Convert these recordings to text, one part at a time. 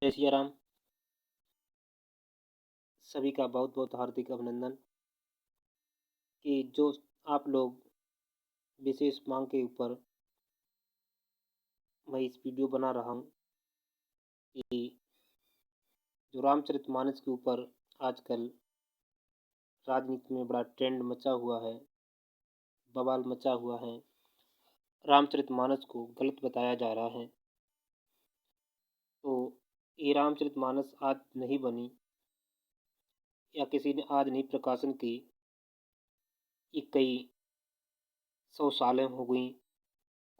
जय सिया राम। सभी का बहुत बहुत हार्दिक अभिनंदन कि जो आप लोग विशेष मांग के ऊपर मैं इस वीडियो बना रहा हूँ कि जो रामचरितमानस के ऊपर आजकल राजनीति में बड़ा ट्रेंड मचा हुआ है, बवाल मचा हुआ है। रामचरितमानस को गलत बताया जा रहा है। तो ये रामचरितमानस आज नहीं बनी या किसी ने आज नहीं प्रकाशन की, ये कई 100 सालें हो गई,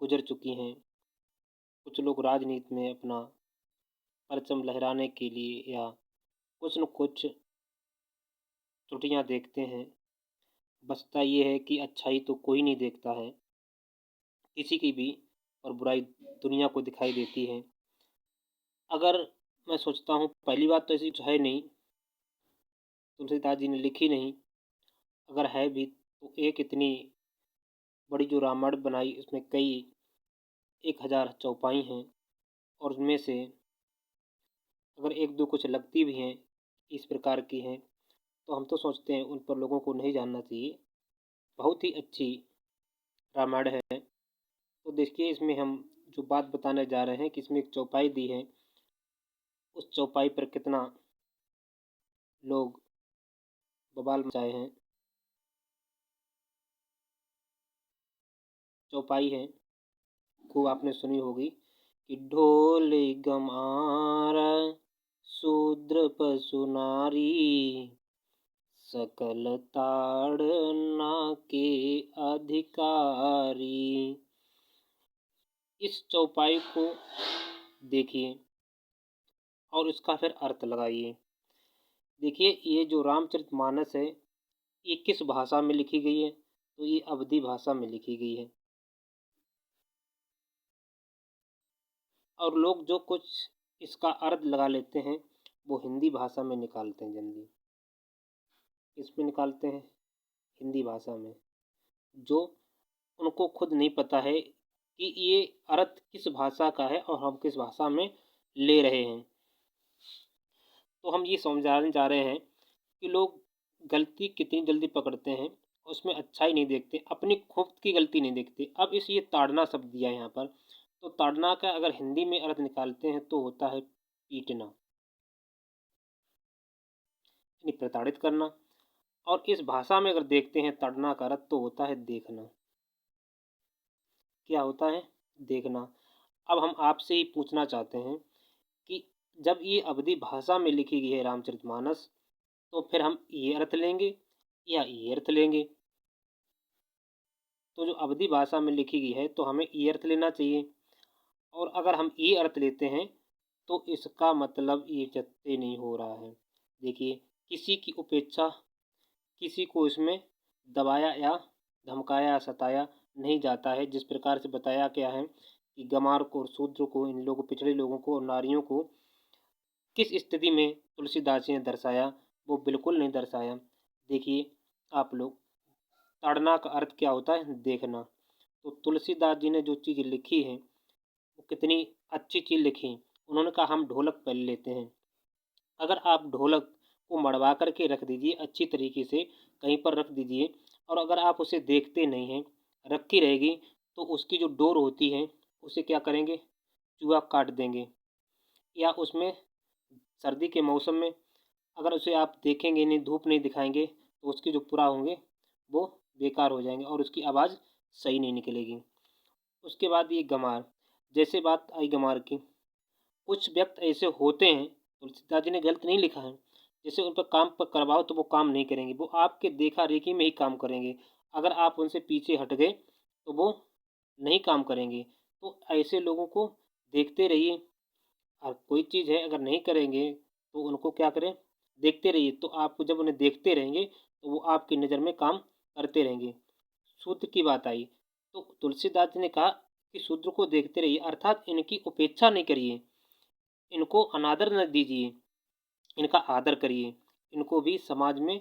गुजर चुकी हैं। कुछ लोग राजनीति में अपना परचम लहराने के लिए या कुछ न कुछ त्रुटियां देखते हैं। बसता ये है कि अच्छाई तो कोई नहीं देखता है किसी की भी, और बुराई दुनिया को दिखाई देती है। अगर मैं सोचता हूँ, पहली बात तो ऐसी कुछ है नहीं, तुलसीदास जी ने लिखी नहीं। अगर है भी तो एक इतनी बड़ी जो रामायण बनाई, उसमें कई 1000 चौपाई हैं, और उनमें से अगर एक दो कुछ लगती भी हैं, इस प्रकार की हैं, तो हम तो सोचते हैं उन पर लोगों को नहीं जानना चाहिए। बहुत ही अच्छी रामायण है। तो देखिए, इसमें हम जो बात बताने जा रहे हैं कि इसमें एक चौपाई दी है, उस चौपाई पर कितना लोग बवाल मचाए हैं। चौपाई है को आपने सुनी होगी कि ढोल गमार शूद्र पशु नारी सकल ताड़ना के अधिकारी। इस चौपाई को देखिए और इसका फिर अर्थ लगाइए। देखिए, ये जो रामचरितमानस है, ये किस भाषा में लिखी गई है? तो ये अवधी भाषा में लिखी गई है। और लोग जो कुछ इसका अर्थ लगा लेते हैं, वो हिंदी भाषा में निकालते हैं जल्दी। इसमें निकालते हैं हिंदी भाषा में, जो उनको खुद नहीं पता है कि ये अर्थ किस भाषा का है और हम किस भाषा में ले रहे हैं। तो हम ये समझाने जा रहे हैं कि लोग गलती कितनी जल्दी पकड़ते हैं, उसमें अच्छाई नहीं देखते, अपनी खुद की गलती नहीं देखते। अब इस ये ताड़ना शब्द दिया है यहाँ पर, तो ताड़ना का अगर हिंदी में अर्थ निकालते हैं तो होता है पीटना, यानी प्रताड़ित करना। और इस भाषा में अगर देखते हैं ताड़ना का अर्थ, तो होता है देखना। क्या होता है? देखना। अब हम आपसे ही पूछना चाहते हैं कि जब ये अवधी भाषा में लिखी गई है रामचरितमानस, तो फिर हम ये अर्थ लेंगे या ये अर्थ लेंगे? तो जो अवधी भाषा में लिखी गई है तो हमें ये अर्थ लेना चाहिए। और अगर हम ये अर्थ लेते हैं तो इसका मतलब ये जत्ते नहीं हो रहा है। देखिए, किसी की उपेक्षा, किसी को इसमें दबाया या धमकाया या सताया नहीं जाता है। जिस प्रकार से बताया गया है कि गंवार को और शूद्र को, इन लोगों, पिछड़े लोगों को और नारियों को किस स्थिति में तुलसीदास जी ने दर्शाया, वो बिल्कुल नहीं दर्शाया। देखिए आप लोग, ताड़ना का अर्थ क्या होता है? देखना। तो तुलसीदास जी ने जो चीज़ लिखी है, वो कितनी अच्छी चीज़ लिखी। उन्होंने कहा हम ढोलक पहले लेते हैं। अगर आप ढोलक को मड़वा करके रख दीजिए, अच्छी तरीके से कहीं पर रख दीजिए, और अगर आप उसे देखते नहीं हैं, रखी रहेगी, तो उसकी जो डोर होती है उसे क्या करेंगे? चूहा काट देंगे। या उसमें सर्दी के मौसम में अगर उसे आप देखेंगे नहीं, धूप नहीं दिखाएंगे, तो उसके जो पुरा होंगे वो बेकार हो जाएंगे और उसकी आवाज़ सही नहीं निकलेगी। उसके बाद ये गंवार, जैसे बात आई गंवार की, कुछ व्यक्ति ऐसे होते हैं, तुलसीदास जी ने गलत नहीं लिखा है, जैसे उन पर काम पर करवाओ तो वो काम नहीं करेंगे, वो आपके देखा रेखी में ही काम करेंगे। अगर आप उनसे पीछे हट गए तो वो नहीं काम करेंगे। तो ऐसे लोगों को देखते रहिए। और कोई चीज़ है अगर नहीं करेंगे तो उनको क्या करें? देखते रहिए। तो आपको जब उन्हें देखते रहेंगे तो वो आपकी नज़र में काम करते रहेंगे। शूद्र की बात आई तो तुलसीदास जी ने कहा कि शूद्र को देखते रहिए, अर्थात इनकी उपेक्षा नहीं करिए, इनको अनादर न दीजिए, इनका आदर करिए। इनको भी समाज में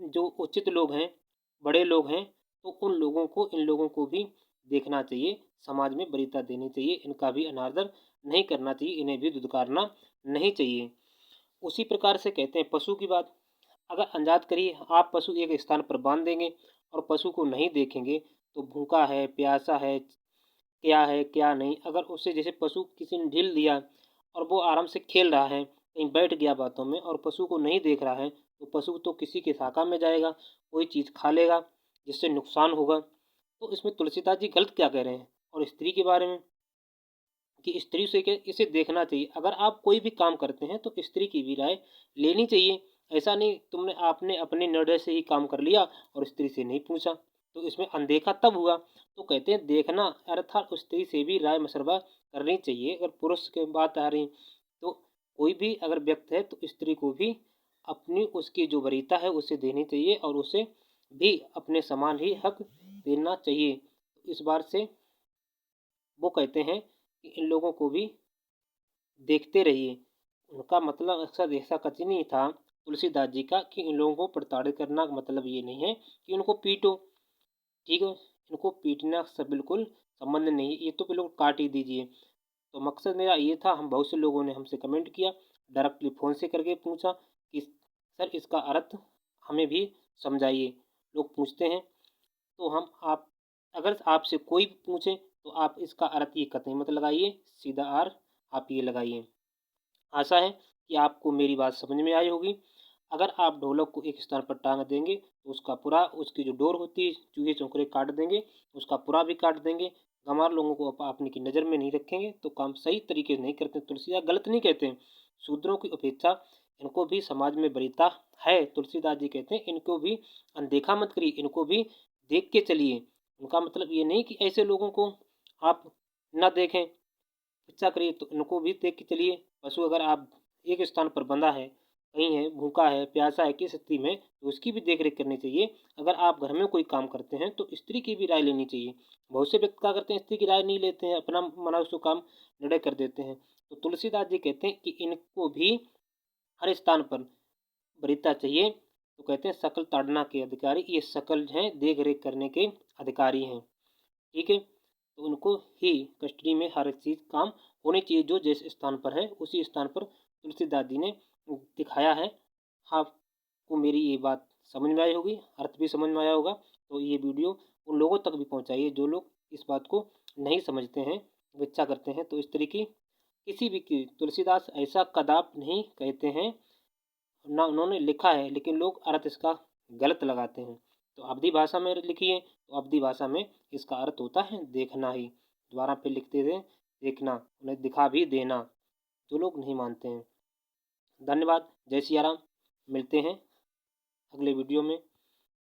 जो उचित लोग हैं, बड़े लोग हैं, तो उन लोगों को, इन लोगों को भी देखना चाहिए, समाज में वरीयता देनी चाहिए, इनका भी अनादर नहीं करना चाहिए, इन्हें भी धुतकारना नहीं चाहिए। उसी प्रकार से कहते हैं पशु की बात, अगर अंजात करिए आप पशु एक स्थान पर बांध देंगे और पशु को नहीं देखेंगे तो भूखा है, प्यासा है, क्या नहीं, अगर उससे जैसे पशु किसी ने ढील दिया और वो आराम से खेल रहा है, कहीं बैठ गया बातों में और पशु को नहीं देख रहा है, तो पशु तो किसी के शाखा में जाएगा, कोई चीज़ खा लेगा जिससे नुकसान होगा। तो इसमें तुलसीदास जी गलत क्या कह रहे हैं? और स्त्री के बारे में कि स्त्री से के इसे देखना चाहिए, अगर आप कोई भी काम करते हैं तो स्त्री की भी राय लेनी चाहिए। ऐसा नहीं तुमने आपने अपने निर्णय से ही काम कर लिया और स्त्री से नहीं पूछा, तो इसमें अनदेखा तब हुआ। तो कहते हैं देखना अर्थात स्त्री से भी राय मशवरा करनी चाहिए। अगर पुरुष की बात आ रही तो कोई भी अगर व्यक्ति है तो स्त्री को भी अपनी उसकी जो वरीयता है उसे देनी चाहिए और उसे भी अपने समान ही हक देना चाहिए। इस बार से वो कहते हैं कि इन लोगों को भी देखते रहिए। उनका मतलब अक्सर ऐसा कतई नहीं था तुलसीदास जी का कि इन लोगों को प्रताड़ित करना का मतलब ये नहीं है कि उनको पीटो, ठीक है, इनको पीटना से बिल्कुल संबंध नहीं है, ये तो बिल्कुल काट ही दीजिए। तो मकसद मेरा ये था, हम बहुत से लोगों ने हमसे कमेंट किया, डायरेक्टली फ़ोन से करके पूछा कि सर इसका अर्थ हमें भी समझाइए। लोग पूछते हैं तो हम आप अगर आपसे कोई भी पूछे तो आप इसका अर्थ ये कतई मत लगाइए, सीधा आर आप ये लगाइए। आशा है कि आपको मेरी बात समझ में आई होगी। अगर आप ढोलक को एक स्थान पर टांग देंगे तो उसका पूरा उसकी जो डोर होती है चूहे चौंकड़े काट देंगे, उसका पूरा भी काट देंगे। गंवार लोगों को अपनी की नज़र में नहीं रखेंगे तो काम सही तरीके से नहीं करते। तुलसीदास गलत नहीं कहते हैं, शूद्रों की अपेक्षा इनको भी समाज में वरीयता है। तुलसीदास जी कहते हैं इनको भी अनदेखा मत करिए, इनको भी देख के चलिए। उनका मतलब ये नहीं कि ऐसे लोगों को आप ना देखें, इच्छा करिए तो इनको भी देख के चलिए। पशु अगर आप एक स्थान पर बंधा है, कहीं है, भूखा है, प्यासा है, किस स्थिति में, तो उसकी भी देख रेख करनी चाहिए। अगर आप घर में कोई काम करते हैं तो स्त्री की भी राय लेनी चाहिए। बहुत से व्यक्ति क्या करते हैं, स्त्री की राय नहीं लेते हैं, अपना मना उसको काम निर्णय कर देते हैं। तो तुलसीदास जी कहते हैं कि इनको भी हर स्थान पर वरीयता चाहिए। तो कहते हैं सकल ताड़ना के अधिकारी, ये सकल हैं देख रेख करने के अधिकारी हैं, ठीक है। तो उनको ही कस्टडी में हर एक चीज़ काम होनी चाहिए, जो जिस स्थान पर है उसी स्थान पर तुलसीदास जी ने दिखाया है। आपको मेरी ये बात समझ में आई होगी, अर्थ भी समझ में आया होगा। तो ये वीडियो उन लोगों तक भी पहुंचाइए जो लोग इस बात को नहीं समझते हैं, विच्छा करते हैं। तो इस तरह की किसी भी की तुलसीदास ऐसा कदाप नहीं कहते हैं, ना उन्होंने लिखा है, लेकिन लोग अर्थ इसका गलत लगाते हैं। तो अवधी भाषा में लिखी है तो अवधी भाषा में इसका अर्थ होता है देखना ही। दोबारा फिर लिखते थे देखना, उन्हें दिखा भी देना, जो लोग नहीं मानते हैं। धन्यवाद, जय सिया राम। मिलते हैं अगले वीडियो में।